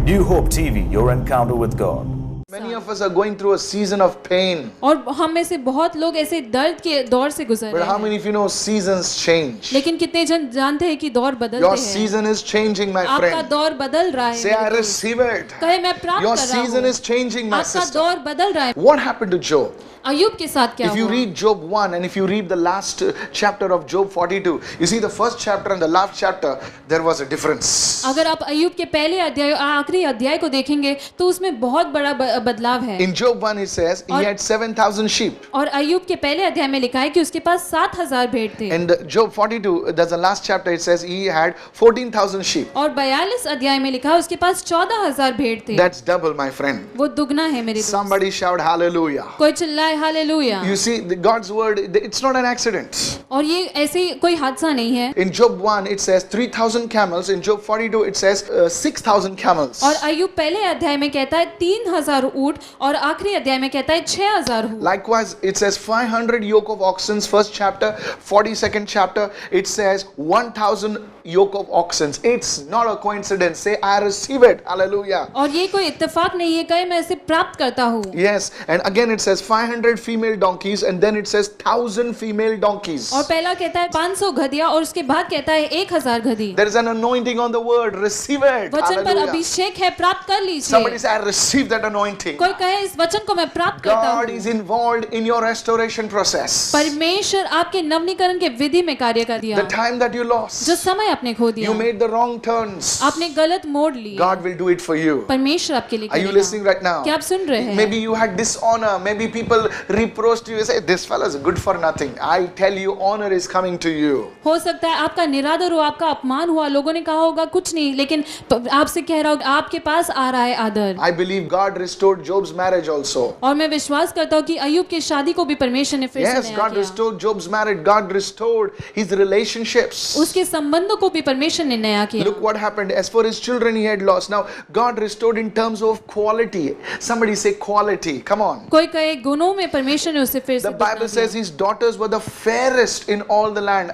New Hope TV, your encounter with God. Many of us are going through a season of pain. और हम में से बहुत लोग ऐसे दर्द के दौर से गुजर But रहे how हैं। many of you know seasons change? लेकिन कितने जन जानते हैं कि दौर बदलते Your हैं। season is changing, my आपका friend. दौर बदल रहा है Say, I मेरे दोस्त। receive it. कहे मैं प्राप्त Your कर रहा season हूँ। is changing, my आपका sister. दौर बदल रहा है। What happened to Job? अय्यूब के साथ क्या If you हुआ? read Job 1 and if you read the last chapter of Job 42, you see the first chapter and the last chapter, there was a difference. अगर आप अय्यूब के पहले अध्याय आखिरी अध्याय को देखेंगे तो उसमें बहुत बड़ा बदलाव है। In Job 1 it says he had 7,000 sheep. और अय्यूब के पहले अध्याय में लिखा है कि उसके पास 7,000 भेड़ थे। And Job 42, that's the last chapter, it says he had 14,000 sheep. और 42 अध्याय में लिखा है उसके पास 14,000 भेड़ थे। That's double, my friend. वो दुगना है मेरे दोस्त। Somebody shout hallelujah. कोई चिल्लाए hallelujah. You see, God's word, it's not an accident. और ये ऐसे कोई हादसा नहीं है। In Job 1, it says 3,000 camels. In Job 42, it says 6,000 camels. और अय्यूब पहले अध्याय में कहता है 3,000 ऊंट और आखिरी अध्याय में कहता है 6,000 ऊंट। Likewise, it says 500 yoke of oxen, first chapter, 42nd chapter, it says 1,000 yoke of oxen. It's not a coincidence. Say, I receive it. Hallelujah. और ये कोई इत्तेफाक नहीं है कहे मैं इसे प्राप्त करता हूँ। Yes, and again it says 500 female donkeys, and then it says 1,000 female donkeys. और पहला कहता है 500 गधिया और उसके बाद कहता है 1,000 गधी। There is an anointing on the word. Receive it. वचन पर Hallelujah. अभिषेक है, प्राप्त कर Somebody लीजिए। say, I receive that anointing. कोई कहे इस वचन को मैं प्राप्त करता God हूँ। is involved in your restoration process. परमेश्वर आपके नवनीकरण के विधि में कार्य कर दिया। The time that you जो lost, समय आपने खो दिया, you made the wrong turns. आपने गलत मोड़ ली, God will do it for you. परमेश्वर आपके लिए Are you करेगा। listening right now? क्या आप सुन रहे हैं? Maybe you had dishonor. Maybe people reproached you. You say, this fellow is good for nothing. I tell you, honor is coming to you. हो सकता है आपका निरादर हो, आपका अपमान हुआ, लोगों ने कहा होगा कुछ नहीं, लेकिन आपसे कह रहा होगा आपके पास आ रहा है आदर। I believe God restored Job's marriage also. और मैं विश्वास करता हूँ कि अय्यूब की शादी को भी परमेश्वर ने फिर से Yes, नया God किया। restored Job's marriage. God restored his relationships. उसके संबंधों को भी परमेश्वर ने नया किया। Look what happened. As for his children, he had lost. Now, God restored in terms of quality. Somebody say quality. Come on. कोई कहे गुणों में परमेश्वर ने उसे फिर से The Bible दुगना says दिया। his daughters were the fairest in all the land.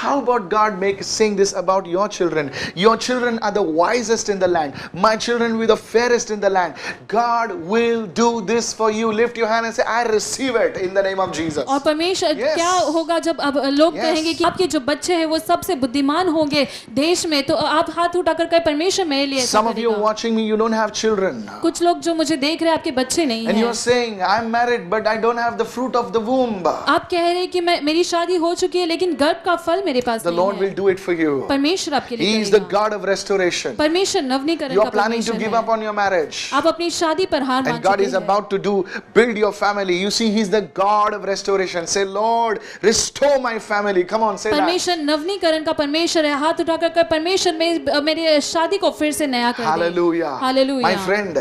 How about God saying this about your children? Your children are the wisest in the land. My children will be the fairest in the land. God will do this for you. Lift your hand and say, I receive it in the name of Jesus. और परमेश्वर Yes. क्या होगा जब अब लोग Yes. कहेंगे कि आपके जो बच्चे हैं वो सबसे बुद्धिमान होंगे देश में, तो आप हाथ उठाकर कहे परमेश्वर मेरे लिए ऐसा Some of you करेगा। watching me, you don't have children. कुछ लोग जो मुझे देख रहे हैं आपके बच्चे नहीं And हैं। you're saying, I'm married, but I don't have the fruit of the womb. आप कह रहे हैं कि मेरी शादी हो चुकी है लेकिन गर्भ का फल मेरे पास The नहीं Lord will है। do it for you. परमेश्वर आपके He लिए is the करेगा। God of restoration. परमेश्वर नवनीकरण You का are planning to परमेश्वर give है। up on your marriage. आप अपनी शादी पर हार मान And God चुके is हैं। about to build your family. You see, He's the God of restoration. Say, Lord, restore my family. Come on, say that. परमेश्वर नवनीकरण का परमेश्वर है। हाथ उठाकर कहे परमेश्वर मेरी शादी को फिर से नया कर दे। Hallelujah. Hallelujah। My friend,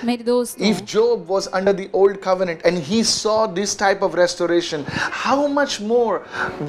मेरे दोस्त, if Job was under the old covenant and he saw this type of restoration, how much more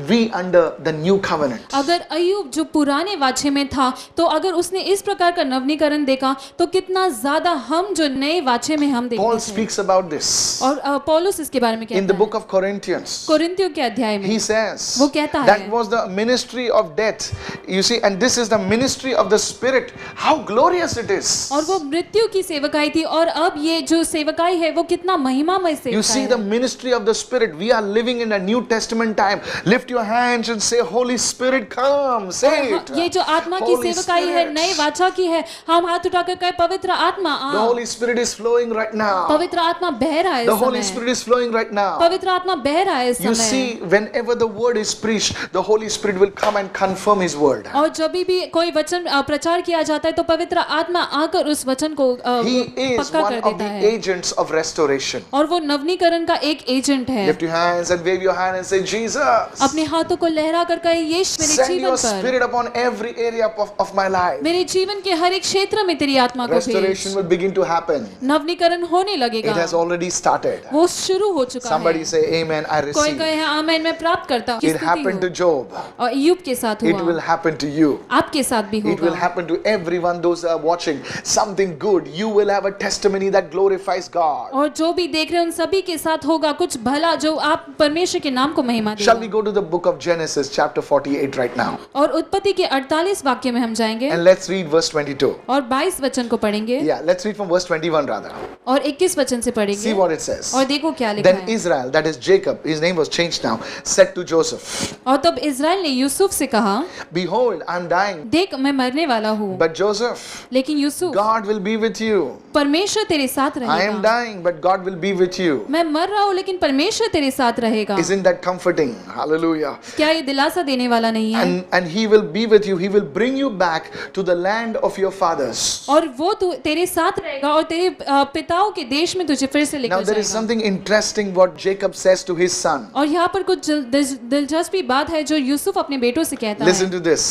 we under the new covenant? अगर अय्यूब जो पुराने वाचे में था तो अगर उसने इस प्रकार का नवनीकरण देखा तो कितना ज्यादा हम जो नए वाचे में हम Paul देखते हैं। speaks about this और पौलुस इसके बारे में in the कहता है book of Corinthians. कोरिन्थियों के अध्याय में He says वो कहता है that was the ministry of death. You see, and this is the ministry of the Spirit. How glorious it is. और वो मृत्यु की सेवकाई थी और अब ये जो सेवकाई है वो कितना महिमामय You see सेवकाई the है। ministry of the Spirit. We are living in a New Testament time. Lift your hands and say, Holy Spirit, come. Say it. ये जो आत्मा की Holy सेवकाई है Spirit. नए वाचा की है, हम हाथ उठाकर कहे पवित्र आत्मा The uh. Holy Spirit is flowing right now. पवित्र आत्मा बह रहा है The इस Holy समय। Spirit is flowing right now. पवित्र आत्मा बह रहा है इस You समय। see, whenever the word is preached, the Holy Spirit will come and confirm His word. और जब भी कोई वचन प्रचार किया जाता है तो पवित्र आत्मा आकर उस वचन को He is पक्का one कर of देता the है agents of restoration. और वो नवनीकरण का एक एजेंट है। Lift your hands and wave your hand and say, Jesus, अपने हाथों को लहरा कर कहे यीशु मेरे send जीवन your पर, Spirit upon every area of my life. मेरे जीवन के हर एक क्षेत्र में तेरी आत्मा को Restoration भेज। will begin to happen. नवनीकरण होने It लगेगा, has already started. वो शुरू हो चुका Somebody है। say, Amen, I कोई receive. कहे आमीन मैं प्राप्त करता हूँ। It happened to Job. और अय्यूब के साथ It will हुआ, happen to you. आपके साथ भी It will होगा। happen to everyone, those who are watching. Something good. You will have a testimony that glorifies God. और जो भी देख रहे हैं उन सभी के आपके साथ होगा कुछ भला जो आप परमेश्वर के नाम को महिमा Shall we देगा। go to the book of Genesis, chapter 48, right now? और उत्पत्ति के 48 वाक्य में हम जाएंगे And let's read verse 22. और 22 वचन को पढ़ेंगे Yeah, let's read from verse 21 rather. और 21 वचन से See पढ़ेंगे what it says. और देखो क्या लिखा Then है। Israel, that is Jacob, his name was changed now, said to Joseph, और तब इज़राइल ने यूसुफ से कहा, Behold, I'm dying. देख मैं मरने वाला हूँ, But Joseph, लेकिन Yusuf God will be with you. परमेश्वर तेरे साथ I am रहेगा। dying, but God will be with you. मैं मर रहा हूँ लेकिन परमेश्वर तेरे साथ रहेगा। Isn't that comforting? Hallelujah. क्या ये दिलासा देने वाला नहीं है? And he will be with you. He will bring you back to the land of your fathers. और वो तेरे साथ रहेगा और तेरे पिताओं के देश में तुझे फिर से Now लेकर there is जाएगा। something interesting what Jacob says to his son. और यहाँ पर कुछ दिलचस्पी बात है जो यूसुफ अपने बेटों से कहता Listen है। to this.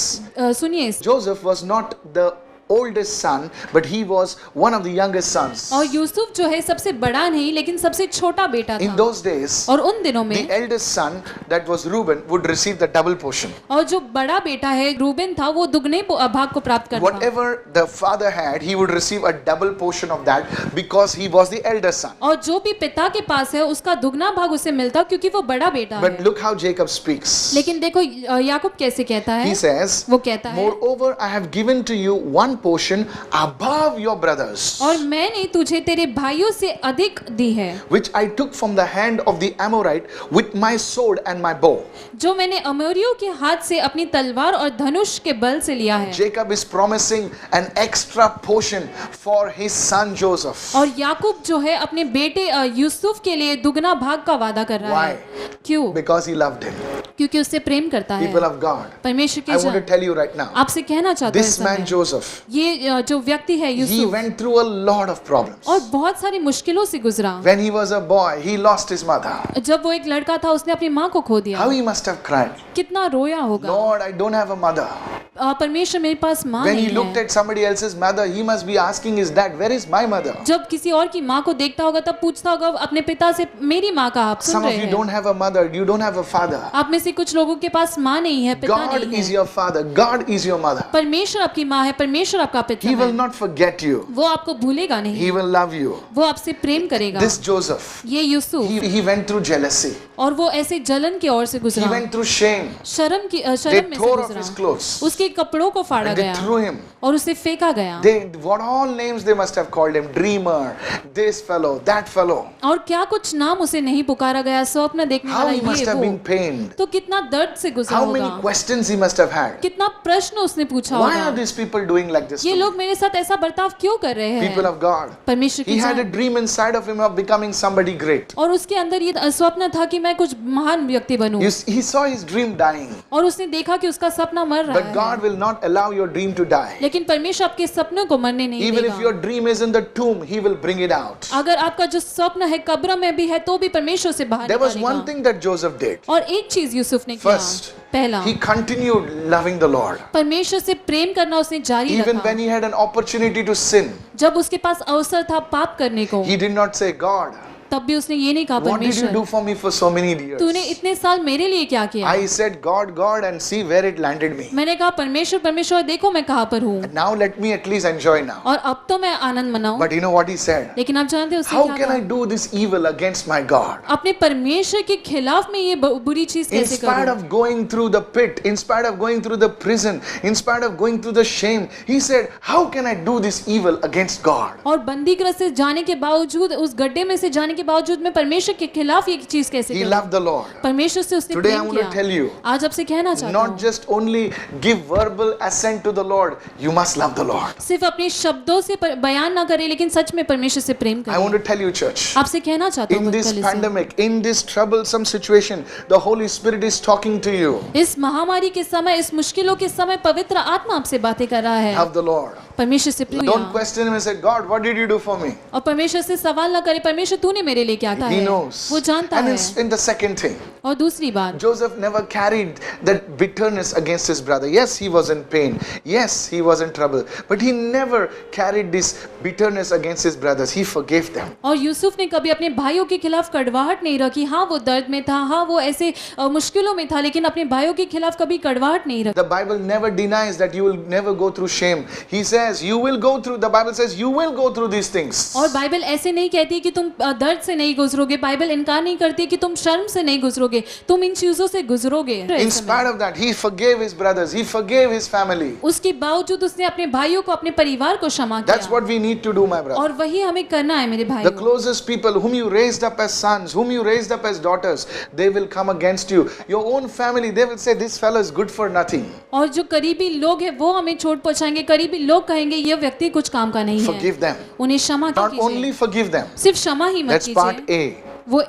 सुनिए इस। Joseph was not the oldest son, but he was one of the youngest sons. और यूसुफ जो है सबसे बड़ा नहीं लेकिन सबसे छोटा बेटा In था। those days, और उन दिनों the में eldest son, that was Reuben, would receive the double portion. और जो बड़ा बेटा है रूबेन था वो दुगने भाग को प्राप्त करता। Whatever the father had, he would receive a double portion of that because he was the eldest son. और जो भी पिता के पास है उसका दुगना भाग उसे मिलता क्योंकि वो बड़ा बेटा But है। look how Jacob speaks. लेकिन देखो याकूब कैसे कहता है। He says, वो कहता है Moreover, I have given to you one portion above your brothers, और मैंने तुझे तेरे भाइयों से अधिक दी है, which I took from the hand of the Amorite with my sword and my bow. जो मैंने अमोरियों के हाथ से अपनी तलवार और धनुष के बल से लिया है। Jacob is promising an extra portion for his son Joseph. और याकूब जो है अपने बेटे यूसुफ के लिए दुगना भाग का वादा कर रहा है। क्यों? Because he loved him. क्योंकि उससे प्रेम करता है। People of God, परमेश्वर I के want to जन tell you right now, आपसे कहना चाहता हूँ this इस man समय, Joseph, ये जो व्यक्ति है he Yusuf went through a lot of problems. और बहुत सारी मुश्किलों से गुजरा। When he was a boy, he lost his mother. जब वो एक लड़का था उसने अपनी माँ को खो दिया। How he must have cried. कितना रोया होगा। Lord, I don't have a mother. परमेश्वर मेरे पास माँ When नहीं he looked है। at somebody else's mother, he must be asking his dad, where is my mother? जब किसी और की माँ को देखता होगा तब पूछता होगा अपने पिता से, मेरी माँ का आप सुन Some रहे of you हैं। don't have a mother, you don't have a father. आप में से कुछ लोगों के पास माँ नहीं है, पिता God नहीं is है। your father, God is your mother. परमेश्वर आपकी माँ है, परमेश्वर आपका पिता He will है। not forget you. वो आपको भूलेगा नहीं, He will love you. वो आपसे प्रेम करेगा। This Joseph, ये Yusuf he went through jealousy. और वो ऐसे जलन की ओर से He गुजरा, went through shame. शर्म They में से tore off his गुजरा, clothes उसके कपड़ों को फाड़ा and they गया threw him. और उसे फेंका गया। What all names they must have called him, dreamer, this fellow, that fellow. और क्या कुछ नाम उसे नहीं पुकारा गया, स्वप्न देखने How वाला he must ये have been वो। pained. तो कितना दर्द से गुजरा How many होगा, questions he must have had. कितना प्रश्न उसने पूछा Why are होगा, these people doing like this? ये to me? लोग मेरे साथ ऐसा बर्ताव क्यों कर रहे People हैं। of God. परमेश्वर He की had a जान। dream inside of him of becoming somebody great. और उसके अंदर ये स्वप्न था कि मैं कुछ महान व्यक्ति बनूं, He saw his dream dying. और उसने देखा कि उसका सपना मर But रहा है। God will not allow your dream to die. लेकिन परमेश्वर आपके सपनों को मरने नहीं Even if your देगा। dream is in the tomb, He will bring it out. अगर आपका जो स्वप्न है कब्र में भी है तो भी परमेश्वर से बाहर There was one निकालेगा। thing that Joseph did. और एक चीज यूसुफ ने किया, First, पहला he continued loving the Lord. परमेश्वर से प्रेम करना उसने जारी Even रखा। when he had an opportunity to sin, जब उसके पास अवसर था पाप करने को, he did not say, God, तब भी उसने ये नहीं कहा, what did you do परमेश्वर for me for so many years? तूने इतने साल मेरे लिए क्या किया। I said, God, God, and see where it landed me. मैंने कहा परमेश्वर परमेश्वर देखो मैं कहाँ पर हूँ, Now let me at least enjoy now. और अब तो मैं आनंद मनाऊं। But you know what he said? लेकिन आप जानते हो उसने How क्या can I कहा, do this evil against my God? अपने परमेश्वर के खिलाफ में ये बुरी चीज In कैसे spite करूं। of going through the pit, in spite of going through the prison, in spite of going through the shame, he said, how can I do this evil against God? और बंदी गृह से जाने के बावजूद, उस गड्ढे में से जाने के बावजूद मैं परमेश्वर के खिलाफ ये चीज कैसे He करूं। loved the Lord. परमेश्वर से उसने Today I Prem want to tell किया। you, आज आपसे कहना चाहता Not हूँ, just only give verbal assent to the Lord, you must love the Lord. सिर्फ अपने शब्दों से बयान ना करे लेकिन सच में परमेश्वर से प्रेम I want करें। to tell you, church, आपसे कहना चाहता in हूँ this कलीसिया, pandemic, in this troublesome situation, the Holy Spirit is talking to you. इस महामारी के समय, इस मुश्किलों के समय पवित्र आत्मा आपसे बातें कर रहा है। Love the Lord. परमेश्वर से प्रिय, Don't question him and say, God, what did you do for me? और परमेश्वर से सवाल ना करे, परमेश्वर तूने मेरे लिए क्या किया He है। knows. वो जानता And है। in the second thing, और दूसरी बात, Joseph never carried that bitterness against his brother. Yes, he was in pain. Yes, he was in trouble. But he never carried this bitterness against his brothers. He forgave them. और यूसुफ ने कभी अपने भाइयों के खिलाफ कड़वाहट नहीं रखी। हाँ, वो दर्द में था, हाँ वो ऐसे मुश्किलों में था, लेकिन अपने भाइयों के खिलाफ कभी कड़वाहट नहीं रखी। The Bible never denies that you will never go through shame. He says you will go through. The Bible says you will go through these things. और बाइबल ऐसे नहीं कहती कि तुम दर्द से नहीं गुजरोगे। बाइबल इनकार नहीं करती कि तुम शर्म से नहीं गुजरोगे, तुम इन चीजों से गुजरोगे। In spite of that, he forgave his brothers. He forgave his family. उसके बावजूद उसने अपने भाइयों को, अपने परिवार को क्षमा That's किया। what we need to do, my brother. और वही हमें करना है मेरे The भाइयों। closest people whom you raised up as sons, whom you raised up as daughters, they will come against you. Your own family, they will say this fellow is good for nothing. और जो करीबी लोग हैं वो हमें चोट पहुंचाएंगे। करीबी लोग कहेंगे ये व्यक्ति कुछ काम का नहीं है। Forgive them. उन्हें क्षमा Not कीजिए। only forgive them. सिर्फ क्षमा ही मत That's part कीजिए। A. वो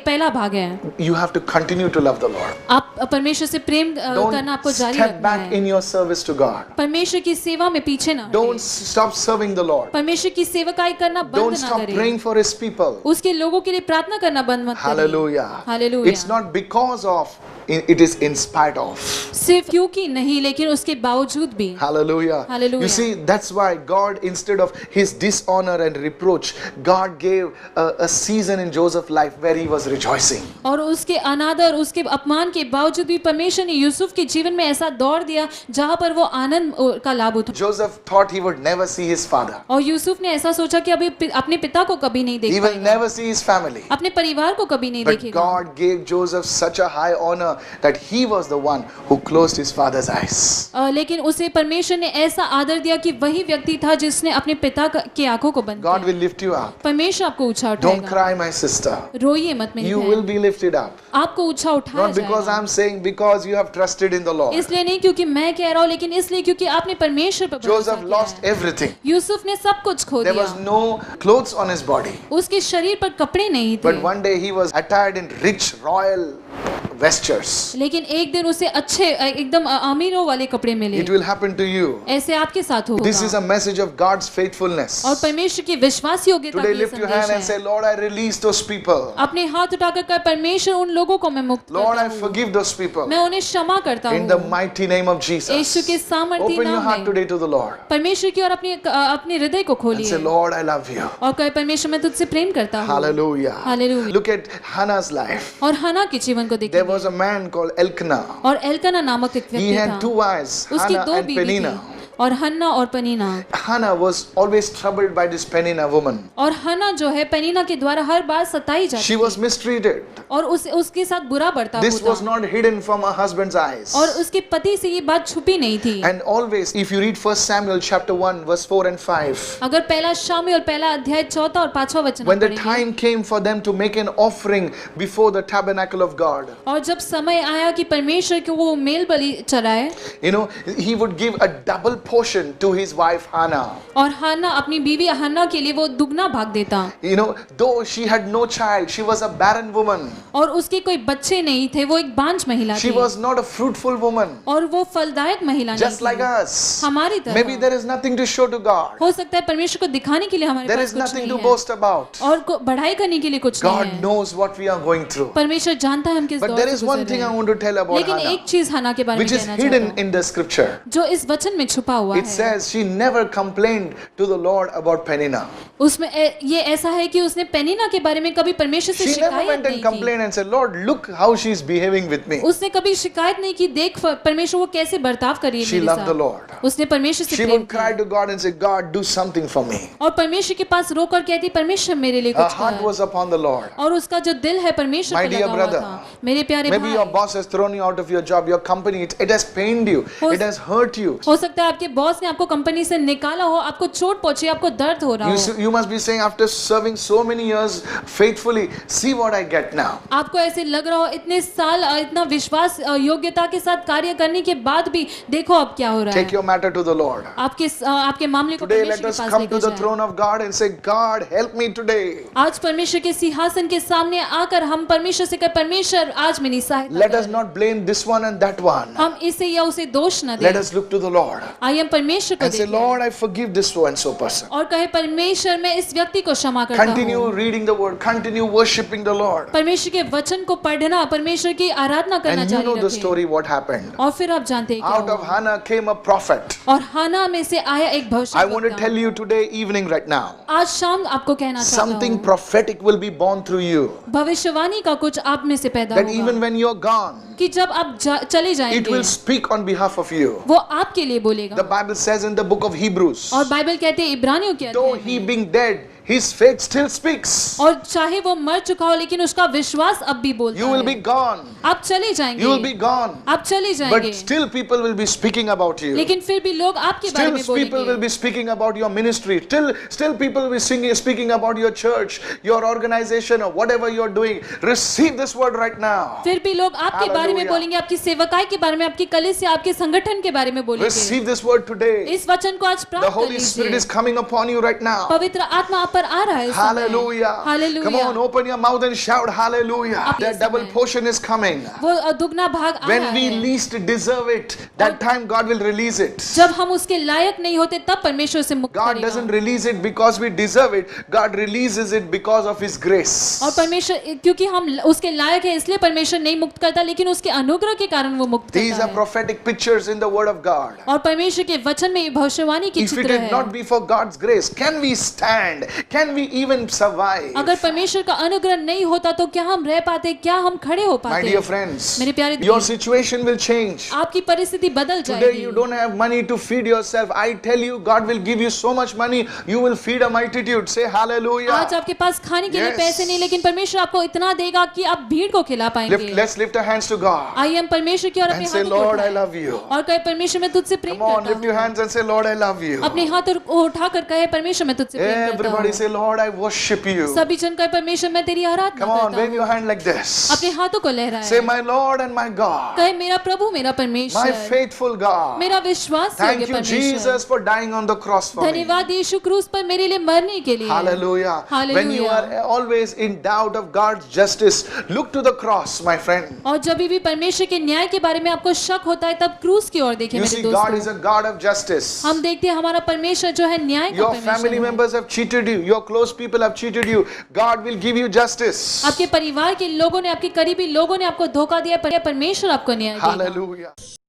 पहला भाग है। You have to continue to love the Lord. आप परमेश्वर से प्रेम करना आपको Don't जारी step रखना back है। in your service to God. परमेश्वर की सेवा में पीछे ना Don't हटें। stop serving the Lord. परमेश्वर की सेवकाई करना Don't बंद ना stop करें। praying for His people. उसके लोगों के लिए प्रार्थना करना बंद मत करें। Hallelujah. Hallelujah. It's not because of, it is in spite of. सिर्फ क्योंकि नहीं, लेकिन उसके बावजूद भी। Hallelujah. Hallelujah. You see, that's why God, instead of his dishonor and reproach, God gave a season in Joseph's life where he was rejoicing. और उसके अनादर, उसके अपमान के बावजूद भी परमेश्वर ने यूसुफ के जीवन में ऐसा दौर दिया जहां पर वो आनंद का लाभ उठा। Joseph thought he would never see his father. और यूसुफ ने ऐसा सोचा कि अभी अपने पिता को कभी नहीं देख He will पाएगा, never see his family. अपने परिवार को कभी नहीं But देखेगा। God gave Joseph such a high honor that he was the one who closed his father's eyes. लेकिन उसे परमेश्वर ने ऐसा आदर दिया कि वही व्यक्ति था जिसने अपने पिता की आंखों को बंद God किया। will lift you up. परमेश्वर आपको ऊंचा Don't उठाएगा। cry, my sister. रोइए मत मेरी You will बहन, be lifted up. आपको ऊंचा उठाया Not because जाएगा। I'm saying, because you have trusted in the Lord. इसलिए नहीं क्योंकि मैं कह रहा हूँ, लेकिन इसलिए क्योंकि आपने परमेश्वर पर भरोसा Joseph किया lost है। everything. यूसुफ ने सब कुछ खो There दिया। was no clothes on his body. उसके शरीर पर कपड़े नहीं थे, But one day he was attired in rich royal vestures. लेकिन एक दिन उसे अच्छे एकदम अमीरों वाले कपड़े मिले। It will happen to you. ऐसे आपके साथ होगा। This is a message of God's faithfulness. और परमेश्वर की विश्वास योग्यता Today की ये lift your hand and संदेश say, है। Lord, I release those people. अपने हाथ उठाकर कह, परमेश्वर उन लोगों को मैं मुक्त Lord, I करता हूँ, forgive those people. मैं उन्हें क्षमा करता In the हूँ। mighty name of Yeshu Jesus. के सामर्थी Open your नाम heart में today to the Lord. परमेश्वर की और अपने हृदय को And say, खोलिए Lord, I love you. और कहे, परमेश्वर मैं तुझसे प्रेम करता हूँ। Hallelujah. Hallelujah. Look at Hannah's life. और हन्ना के जीवन को There देखिए। was a man called Elkanah. और एल्काना नामक एक He व्यक्ति had था, two wives, उसकी Hannah दो and बीवी Peninnah. थी, और हन्ना और पनीना। Hannah was always troubled by this Peninnah woman. और हन्ना जो है पनीना के द्वारा हर बार सताई जाती She was mistreated. और उसके साथ बुरा बर्ताव This was होता, not hidden from her husband's eyes. और उसके पति से ये बात छुपी नहीं थी। And always, if you read 1 Samuel chapter 1, verse 4 and 5, अगर पहला शामुएल पहला अध्याय 4 और 5 वचन when the पढ़ेंगे, time came for them to make an offering before the tabernacle of God, और जब समय आया कि परमेश्वर को वो मेल बलि चढ़ाए, you know, he would give a double portion to his wife Hannah. और हन्ना अपनी बीवी हन्ना के लिए वो दुगना भाग देता। You know, though she had no child, she was a barren woman. और उसके कोई बच्चे नहीं थे, वो एक बांझ महिला She थी, was not a fruitful woman, और वो फलदायक महिला just नहीं like थी, us. हमारी तरह। Maybe there is nothing to show to God. हो सकता है परमेश्वर को दिखाने के लिए हमारे There पास is कुछ nothing नहीं to है, boast about. और बढ़ाई करने के लिए कुछ नहीं God है। knows what we are going through. परमेश्वर जानता है हम किस But दौर there से is one गुजर thing रहे I हैं। want to tell about लेकिन Hannah, एक चीज हन्ना के बारे में which is कहना hidden चाहता हूँ, in the scripture. जो इस वचन में छुपा हुआ It है। says she never complained to the Lord about Peninnah. उसमें ये ऐसा है कि उसने पेनिना के बारे में कभी परमेश्वर से She never शिकायत went and नहीं की। complained and said, Lord, look how she is behaving with me. उसने कभी शिकायत नहीं की, देख परमेश्वर वो कैसे बर्ताव कर रही है She मेरे loved the साथ। Lord. उसने परमेश्वर से She प्रेम would cry किया to God and say, God, do something for me. और परमेश्वर के पास रोकर कहती, परमेश्वर मेरे लिए Her कुछ heart कर। was upon the Lord. और उसका जो दिल है परमेश्वर My पे dear लगा हुआ brother, था। मेरे प्यारे Maybe your भाई, boss has thrown you out of your job, your company, it has pained you, हो- it has hurt you. हो सकता है आपके बॉस ने आपको कंपनी से निकाला हो, आपको चोट पहुंची, आपको दर्द हो रहा हो। You must be saying, after serving so many years faithfully, see what I get now. आपको ऐसे लग रहा हो इतने साल इतना विश्वास योग्यता के साथ कार्य करने के बाद भी देखो अब क्या हो रहा Take है। your matter to the Lord. आपके मामले को Today, let परमेश्वर us के पास come to लेकर the जाएं। throne of God and say, God, help me today. आज परमेश्वर के सिंहासन के सामने आकर हम परमेश्वर से कहें, परमेश्वर आज मेरी सहायता Let us कर। not blame this one and that one. हम इसे या उसे दोष न Let दें। us look to the Lord आइए हम परमेश्वर को and say, देखें Lord, I forgive this so and so person. और कहे, परमेश्वर परमेश्वर मैं इस व्यक्ति को क्षमा करता Continue हूँ। reading the word, continue worshiping the Lord. परमेश्वर के वचन को पढ़ना, परमेश्वर की आराधना करना And you know जारी the रखें। story what happened. और फिर आप जानते हैं क्या Out of हुआ। Hannah came a prophet. और हाना में से आया एक I want to भविष्यवक्ता। tell you today evening right now. आज शाम आपको कहना चाहता Something हूँ, prophetic will be born through you. भविष्यवाणी का कुछ आप में से पैदा That even होगा when you're gone, कि जब आप चले it जाएंगे will speak on behalf of you. वो आपके लिए The बोलेगा। Bible says in the book of Hebrews, और बाइबल कहते हैं इब्रानियों के though अध्याय he में, being dead, his faith still speaks. और चाहे वो मर चुका हो लेकिन उसका विश्वास अब भी बोलता You will be है। gone. आप चले You will be जाएंगे, gone. आप चले जाएंगे, But still people will be speaking about you. लेकिन फिर भी लोग आपके बारे Still में people will बोलेंगे। be speaking about your ministry. Still people will be speaking about your church, your organization, or whatever you're doing. Receive this word right now. फिर भी लोग आपके बारे में Hallelujah. बोलेंगे, आपकी सेवकाई के बारे में, आपकी कलीसिया, आपके संगठन के बारे में बोलेंगे। Receive this word today. इस वचन को आज The प्राप्त कर Holy Spirit is लीजिए। coming upon you right now. पवित्र आत्मा आप पर आ रहा है इस समय। Hallelujah. Hallelujah. Come on, open your mouth and shout hallelujah. आप That इस double समय- portion is coming. वो दुगना भाग आ When रहा we है। least deserve it, that time God will release it. जब हम उसके लायक नहीं होते तब परमेश्वर से मुक्त God doesn't करेगा। release it because we deserve it. God releases it because of His grace. और परमेश्वर क्योंकि हम उसके लायक है इसलिए परमेश्वर नहीं मुक्त करता, लेकिन उसके अनुग्रह के कारण वो मुक्त These करता are है। prophetic pictures in the Word of God. और परमेश्वर के वचन में भविष्यवाणी की If it चित्र did है। not be for God's grace, can we stand? Can we even survive? अगर परमेश्वर का अनुग्रह नहीं होता तो क्या हम रह पाते, क्या हम खड़े हो My पाते? dear friends, मेरे प्यारे your दोस्त, situation will change. आपकी परिस्थिति बदल Today जाएगी। you don't have money to feed yourself. I tell you, God will give you so much money, you will feed a multitude. Say hallelujah. आज आपके पास खाने के लिए Yes. पैसे नहीं, लेकिन परमेश्वर आपको इतना देगा कि आप भीड़ को खिला पाएंगे। Let's lift our hands to God आइए हम परमेश्वर की और अपने and say, हाथों को Lord, I उठाएं love you. और कहे परमेश्वर मैं तुझसे प्रेम Come on, करता lift your हूँ। hands and say, Lord, I love you. अपने हाथ को उठाकर कहे परमेश्वर मैं तुझसे प्रेम करता Everybody हूँ। say, Lord, I worship you. सभी जन कहे परमेश्वर मैं तेरी आराधना Come on, करता wave your हूँ। hand like this. अपने हाथों को लहराए। Say, my Lord and my God, कहे मेरा प्रभु, मेरा my परमेश्वर, faithful God. मेरा विश्वास योग्य Thank you, परमेश्वर। Jesus, for dying on the cross for me. धन्यवाद यीशु क्रूस पर मेरे लिए मरने के लिए। Hallelujah. When you Hallelujah. are always in doubt of God's justice, look to the cross, my friend. और जब भी परमेश्वर के न्याय के बारे में आपको शक होता है तब क्रूस की ओर देखिए You मेरे see, God is दोस्तों। a God of justice. हम देखते हैं हमारा परमेश्वर जो है न्याय का Your परमेश्वर family है। members have cheated you. Your close people have cheated you. God will give you justice. आपके परिवार के लोगों ने, आपके करीबी लोगों ने आपको धोखा दिया, पर परमेश्वर आपको न्याय देगा। Hallelujah.